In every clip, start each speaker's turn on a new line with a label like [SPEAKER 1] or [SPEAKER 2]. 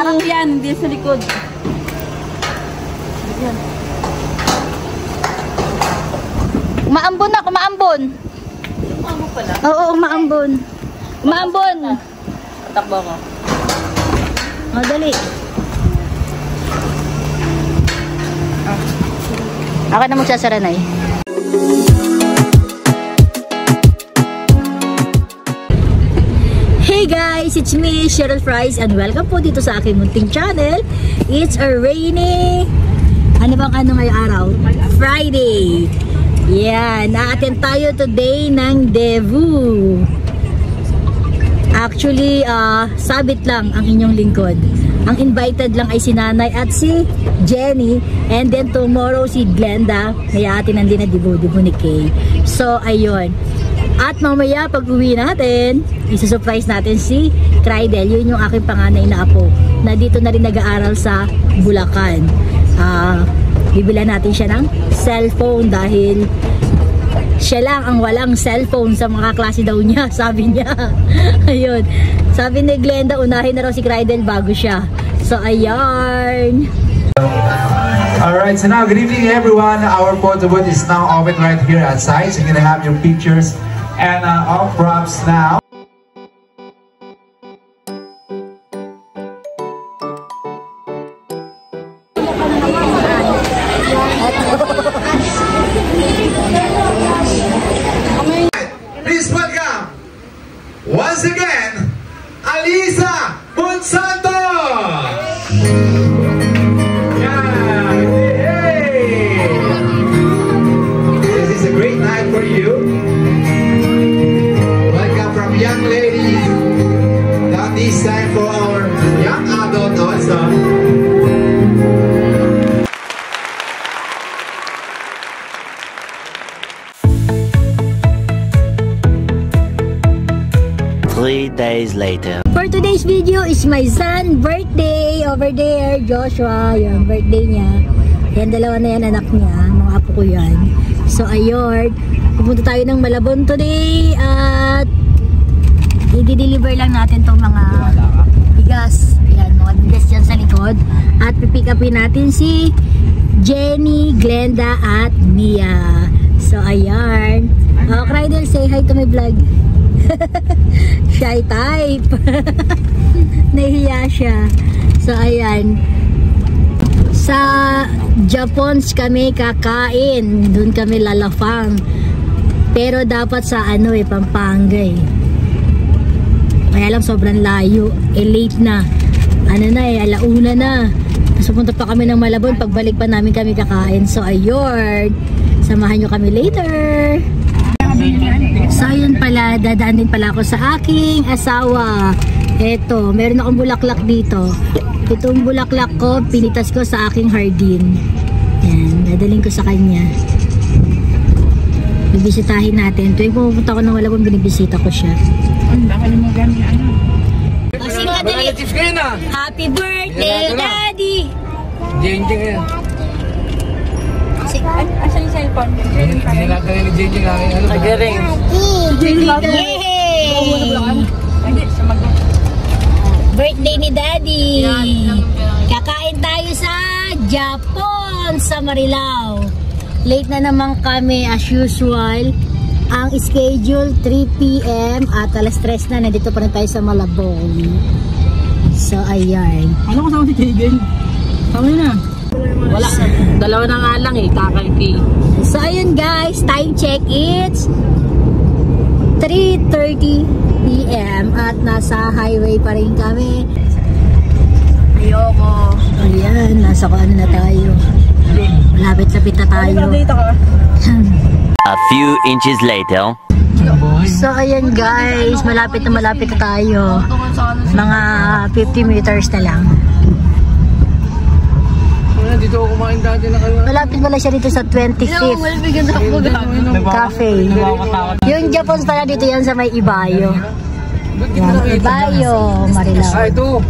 [SPEAKER 1] Harap yan, hindi sa likod. Yan. Umaambon na, umaambon. Umaambon pala? Oo, umaambon. Umaambon. Takbo ko. O, dali. Ako na magsasaranay. Hey guys, it's me, Cheryl Fries, and welcome po dito sa aking munting channel. It's a rainy, ano bang ano ngayong araw? Friday. Yan, na-attend tayo today ng Devu. Actually, sabit lang ang inyong lingkod. Ang invited lang ay si Nanay at si Jenny, and then tomorrow si Glenda, kaya atin nandun na Devu ni Kay. So, ayun. At mamaya pag uwi natin, isa-surprise natin si Crydel. Yun yung aking panganay na apo na dito na rin nag-aaral sa Bulacan. Bibilan natin siya ng cellphone dahil siya lang ang walang cellphone sa mga klase daw niya, sabi niya. Ayun. Sabi ni Glenda, unahin na raw si Crydel bago siya. So, ayan.
[SPEAKER 2] Alright, so now good evening everyone. Our photo booth is now open right here outside. So you're gonna have your pictures and all props now. Please welcome once again Alisa Monsanto. For you. Welcome from young lady. Now this time for our young adult also.
[SPEAKER 3] Three days later.
[SPEAKER 1] For today's video is my son's birthday. Over there, Joshua. Yung birthday niya. Yan, dalawa na yan anak niya. Mga apo ko yan. So, ayun. Pupunta tayo ng Malabon today at i-deliver lang natin tong mga bigas. Yan, mga bigas dyan sa likod. At pipick upin natin si Jenny, Glenda at Mia. So, ayan. Crydel, say hi to my vlog. Shy type. Nahiya siya. So, ayan. Sa Japons kami kakain. Doon kami lalafang. Pero dapat sa Pampanga eh. Kaya lang sobrang layo. Late na. Alauna na. So punta pa kami ng Malabon. Pagbalik pa namin kami kakain. So ayun. Samahan nyo kami later. So ayun pala. Dadaan din pala ako sa aking asawa. Eto. Meron akong bulaklak dito. Itong bulaklak ko, pinitas ko sa aking hardin. Yan, dadaling ko sa kanya. Bibisitahin natin. Tuwing pumunta ko ng Malabon, binibisita ko siya. Happy birthday, Daddy!
[SPEAKER 4] Jenjing yan.
[SPEAKER 1] Asan yung cellphone?
[SPEAKER 4] Hinilagay ni Jenjing aking ano ba?
[SPEAKER 1] Nagaring. Yay! Birthday ni Daddy. Kakain tayo sa Japon, sa Marilao. Late na naman kami as usual. Ang schedule 3 PM at alas 3 na. Nandito pa rin tayo sa Malabon. So ayan.
[SPEAKER 4] Ano kasama si Jaden? Tama na. Wala. Dalawa na nga lang eh. Kakalki.
[SPEAKER 1] So ayun guys. Time check. It's 3:30 PM at nasa highway pa rin kami. Ayoko. Ayan, nasa ano na tayo. Lapit-lapit na tayo.
[SPEAKER 3] A few inches later.
[SPEAKER 1] So ayan guys, malapit na tayo. Mga 50 meters na lang.
[SPEAKER 4] Dito ako kumain dati na kayo.
[SPEAKER 1] Malapit pala siya dito sa 25th Cafe. Yung Japan pala dito yan sa may Ibayo. Yan, Ibayo, Marilao.
[SPEAKER 4] Ah, ito.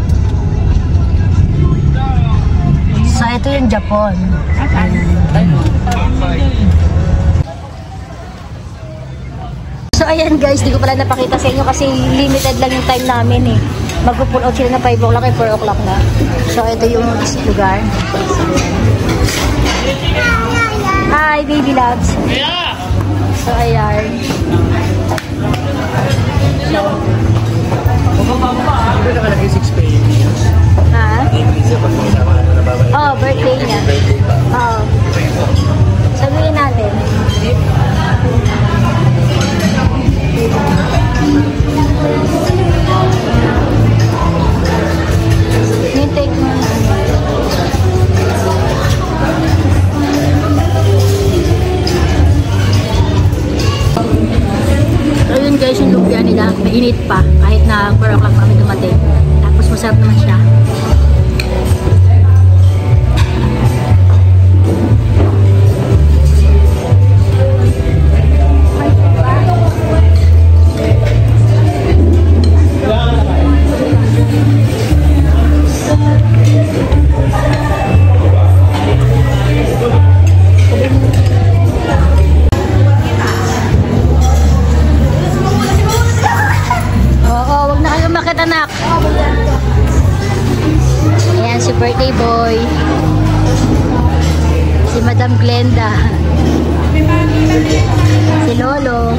[SPEAKER 1] So ito yung Japan. So ayan guys, di ko pala napakita sa inyo kasi limited lang yung time namin eh. Magpo-pull out sila na 5 o'clock ay 4 o'clock na. So, ito yung lugar. Hi, baby loves. So, ayan. Ha? Oh, birthday niya. Oh. Sabihin natin. Nintake mo. Ayun guys, yung lumpia nila, mainit pa. Kahit na 4 o'clock kami dumating. Tapos masarap naman siya. Anak. Ayan si birthday boy. Si Madam Glenda. Si Lolo.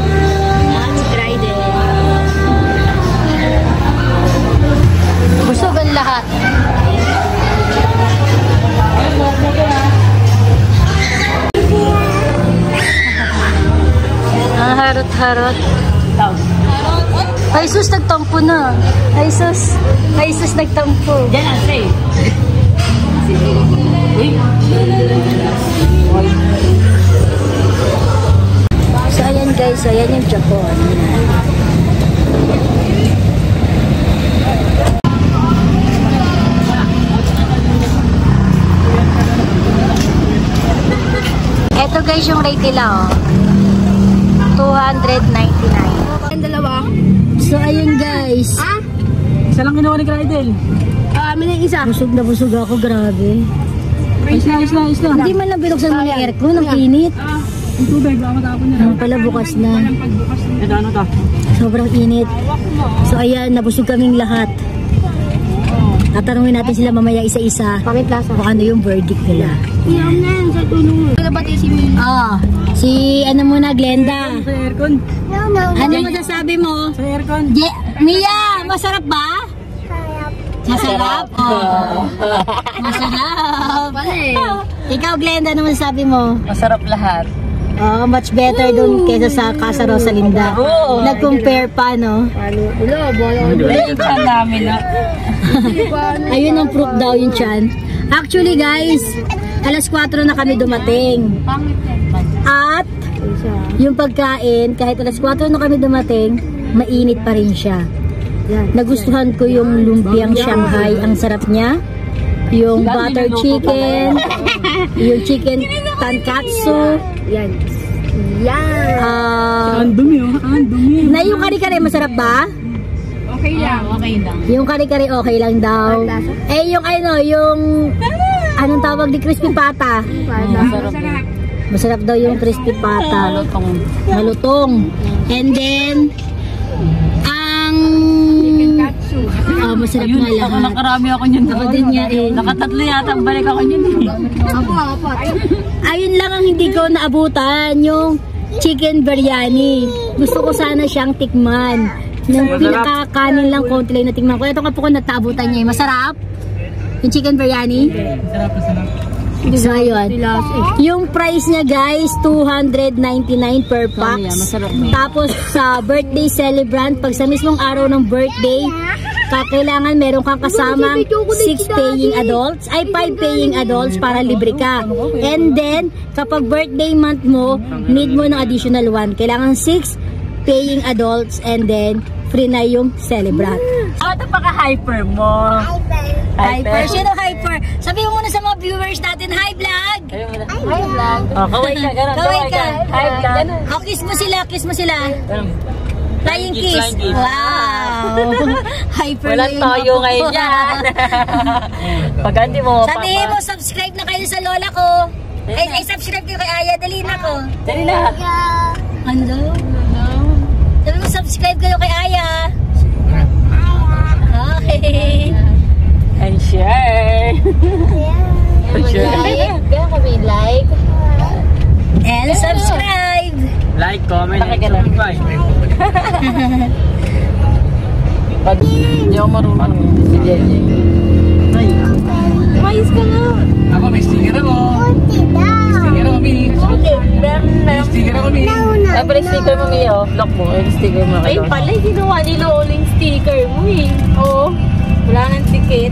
[SPEAKER 1] At si Friday. Busog ang lahat. Ang harot-harot. Ay sus, nagtampo na. Ay sus, nagtampo.
[SPEAKER 4] Diyan ang tray.
[SPEAKER 1] So ayan guys, ayan yung Japan. Ito guys yung rate nila, oh. 299.
[SPEAKER 5] Ang dalawa.
[SPEAKER 1] So ayun guys.
[SPEAKER 4] Isa lang ginawa ni Cradle.
[SPEAKER 5] Amin ang isa.
[SPEAKER 1] Busog na busog ako, grabe.
[SPEAKER 4] Isla.
[SPEAKER 1] Hindi man lang binuksan mo yung aircon, ang init.
[SPEAKER 4] Ang tubig, baka matapon niya.
[SPEAKER 1] Ano pala, bukas na.
[SPEAKER 4] Ito ano to?
[SPEAKER 1] Sobrang init. So ayan, nabusog kaming lahat. Tatanungin natin sila mamaya isa-isa kung ano yung verdict nila.
[SPEAKER 5] Iyan na yan sa tulong mo. Dapat si Mila.
[SPEAKER 1] Si ano muna, Glenda.
[SPEAKER 4] Sa aircon.
[SPEAKER 1] Ano masasabi mo?
[SPEAKER 4] Sa aircon.
[SPEAKER 1] Mia, masarap ba? Masarap? Oh. Masarap. Ikaw, Glenda, ano masasabi mo?
[SPEAKER 4] Masarap lahat.
[SPEAKER 1] Oh, much better dun kaysa sa Casa Rosalinda. Nag-compare pa, no?
[SPEAKER 4] Yung chan namin, no?
[SPEAKER 1] Ayun ang proof daw yung chan. Actually, guys, alas 4 na kami dumating. At yung pagkain, kahit alas 4 na kami dumating, mainit pa rin siya. Nagustuhan ko yung lumpiang Shanghai. Ang sarap niya. Yung butter chicken, yung chicken tankatsu.
[SPEAKER 5] Yan.
[SPEAKER 4] Ang dumi, oh. Ang dumi.
[SPEAKER 1] Na yung kare-kare, masarap ba?
[SPEAKER 5] Okay lang.
[SPEAKER 4] Okay lang.
[SPEAKER 1] Yung kare-kare, okay lang daw. Eh, yung ano, yung... Anong tawag di crispy pata? Masarap daw yung crispy pata. Malutong. And then, ang... masarap nga
[SPEAKER 4] Ako
[SPEAKER 1] lahat.
[SPEAKER 4] nakarami ako niyan.
[SPEAKER 1] Ako din niya eh.
[SPEAKER 4] Nakatatlo yata ang balik ako niyan.
[SPEAKER 5] Apo.
[SPEAKER 1] Ayun lang ang hindi ko naabutan, yung chicken biryani. Gusto ko sana siyang tikman. Nang pinakakanin lang konti lang na tingnan ko. Ito nga po kung nataabutan niya. Masarap? Yung chicken biryani?
[SPEAKER 4] Sarap.
[SPEAKER 1] So, ayun. Yung price niya guys, 299 per pax. Tapos sa birthday celebrant, pag sa mismong araw ng birthday, kailangan meron kang kasamang 6 paying adults, ay 5 paying adults para libre ka. And then, kapag birthday month mo, need mo ng additional 1. Kailangan 6 paying adults and then free na yung celebrant.
[SPEAKER 4] Ito paka-hyper mo.
[SPEAKER 1] Hyper. Sino hyper? Sabihin mo muna sa mga viewers natin, hi vlog!
[SPEAKER 4] Hi vlog. Oh, kaway ka, ganun.
[SPEAKER 1] Kaway ka.
[SPEAKER 4] Hi vlog.
[SPEAKER 1] Oh, kiss mo sila. Flying kiss.
[SPEAKER 4] Kiss.
[SPEAKER 1] Wow! Hyper na
[SPEAKER 4] Walang
[SPEAKER 1] yun.
[SPEAKER 4] toyo ngayon yan. Pag hindi mo,
[SPEAKER 1] Sabihin mo, subscribe na kayo sa lola ko. Ay, subscribe kayo kay Aya. Dali na ko.
[SPEAKER 4] Dali na.
[SPEAKER 1] Ano? Sabi mo, subscribe kayo kay Aya. like.
[SPEAKER 4] And share.
[SPEAKER 5] Kaya kami like.
[SPEAKER 1] And subscribe.
[SPEAKER 6] Like, comment, and subscribe.
[SPEAKER 4] Pag hindi ako marunong si JJ. Ay.
[SPEAKER 5] Umayos ka na.
[SPEAKER 6] Ako, may sticker ako. May sticker ako, Mi. May sticker ako, Mi.
[SPEAKER 4] Ay, pala yung sticker mo, Mio. Lock mo. Ay, sticker mo.
[SPEAKER 5] Ay, pala, ginawa nila uling sticker mo eh. Oo. Wala nang ticket.